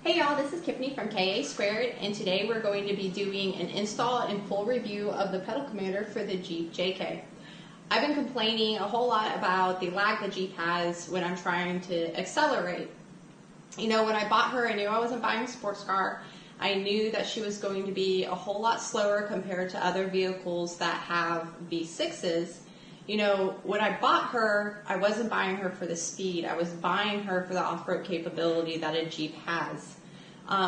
Hey y'all, this is Tiffany from KA Squared, and today we're going to be doing an install and full review of the pedal commander for the Jeep JK. I've been complaining a whole lot about the lag the Jeep has when I'm trying to accelerate. You know, when I bought her, I knew I wasn't buying a sports car. I knew that she was going to be a whole lot slower compared to other vehicles that have V6s. You know, when I bought her, I wasn't buying her for the speed. I was buying her for the off-road capability that a Jeep has.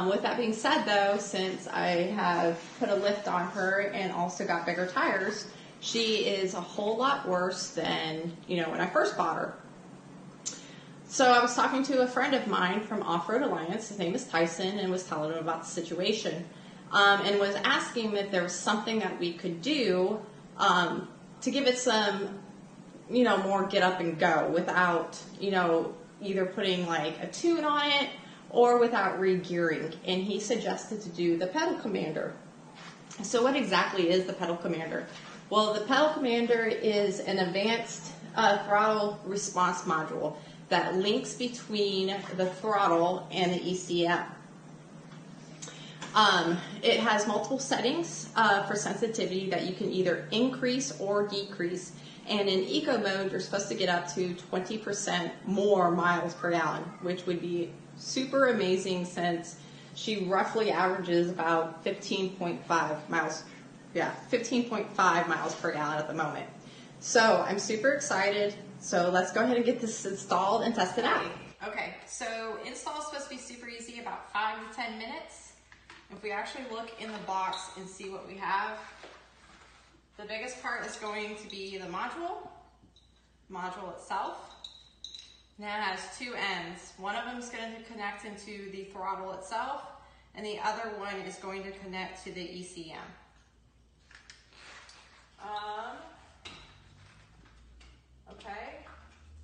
With that being said, though, since I have put a lift on her and also got bigger tires, she is a whole lot worse than, you know, when I first bought her. So I was talking to a friend of mine from Off-Road Alliance, his name is Tyson, and was telling him about the situation, and was asking him if there was something that we could do to give it some, you know, more get up and go without, you know, either putting like a tune on it or without re-gearing. And he suggested to do the pedal commander. So what exactly is the pedal commander? Well, the pedal commander is an advanced throttle response module that links between the throttle and the ECM. It has multiple settings for sensitivity that you can either increase or decrease. And in eco mode, you're supposed to get up to 20% more miles per gallon, which would be super amazing since she roughly averages about 15.5 miles. Yeah, 15.5 miles per gallon at the moment. So I'm super excited. So let's go ahead and get this installed and test it out. Okay, so install is supposed to be super easy, about 5 to 10 minutes. If we actually look in the box and see what we have, the biggest part is going to be the module itself. And it has two ends. One of them is going to connect into the throttle itself, and the other one is going to connect to the ECM. Okay.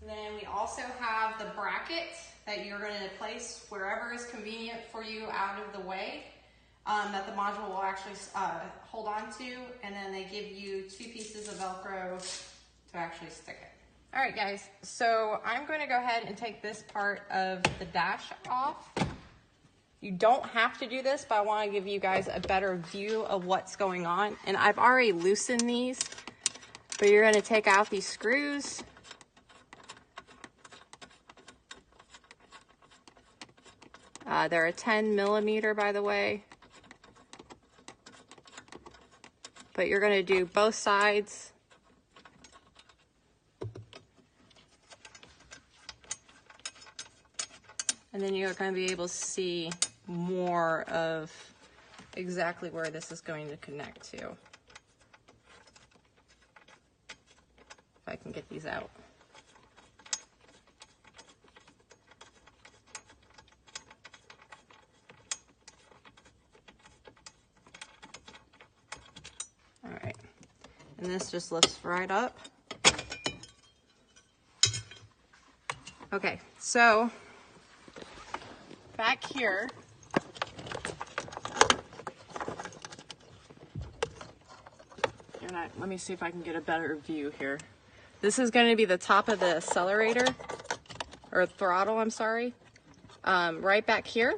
And then we also have the bracket that you're going to place wherever is convenient for you out of the way. That the module will actually hold on to, and then they give you 2 pieces of Velcro to actually stick it. All right, guys, so I'm going to go ahead and take this part of the dash off. You don't have to do this, but I want to give you guys a better view of what's going on. And I've already loosened these, but you're going to take out these screws. They're a 10 millimeter, by the way. But you're going to do both sides. And then you're going to be able to see more of exactly where this is going to connect to. If I can get these out. All right. And this just lifts right up. Okay, so back here, let me see if I can get a better view here. This is going to be the top of the accelerator, or throttle, I'm sorry. Right back here,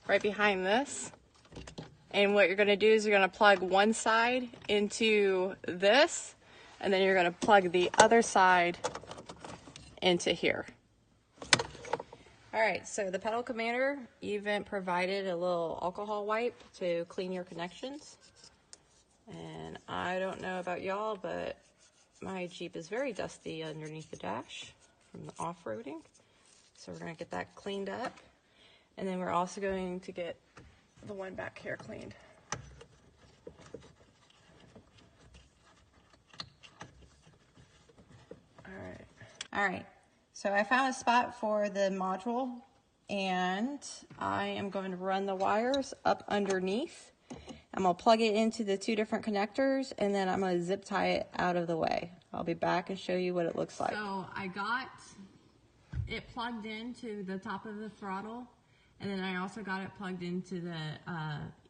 right behind this. And what you're going to do is you're going to plug one side into this, and then you're going to plug the other side into here. All right, so the pedal commander even provided a little alcohol wipe to clean your connections. And I don't know about y'all, but my Jeep is very dusty underneath the dash from the off-roading. So we're going to get that cleaned up. And then we're also going to get the one back here cleaned. All right. So I found a spot for the module, and I am going to run the wires up underneath. I'm going to plug it into the 2 different connectors, and then I'm going to zip tie it out of the way. I'll be back and show you what it looks like. So I got it plugged into the top of the throttle, and then I also got it plugged into the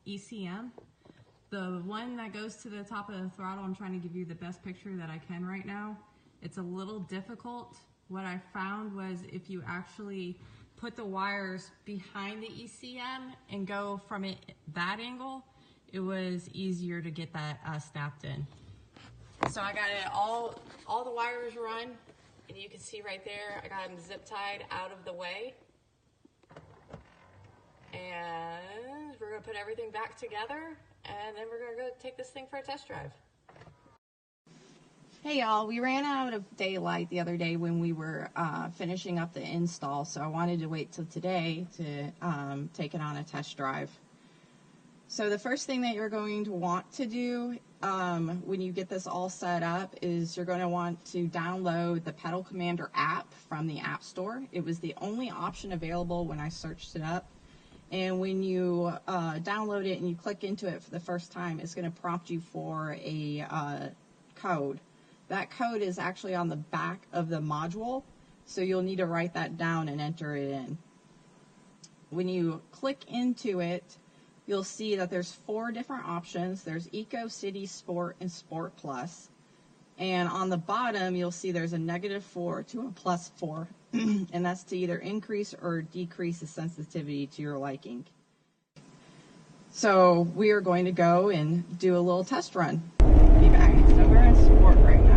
ECM. The one that goes to the top of the throttle, I'm trying to give you the best picture that I can right now. It's a little difficult what I found was if you actually put the wires behind the ECM and go from it that angle, it was easier to get that snapped in. So I got it all the wires run, and you can see right there, I got them zip tied out of the way. And we're gonna put everything back together, and then we're gonna go take this thing for a test drive. Hey y'all, we ran out of daylight the other day when we were finishing up the install, so I wanted to wait till today to take it on a test drive. So the first thing that you're going to want to do when you get this all set up is you're going to want to download the Pedal Commander app from the App Store. It was the only option available when I searched it up. And when you download it and you click into it for the first time, it's going to prompt you for a code. That code is actually on the back of the module, so you'll need to write that down and enter it in. When you click into it, you'll see that there's 4 different options. There's Eco, City, Sport, and Sport Plus. And on the bottom, you'll see there's a -4 to a +4, and that's to either increase or decrease the sensitivity to your liking. So we are going to go and do a little test run. So we're in Sport right now.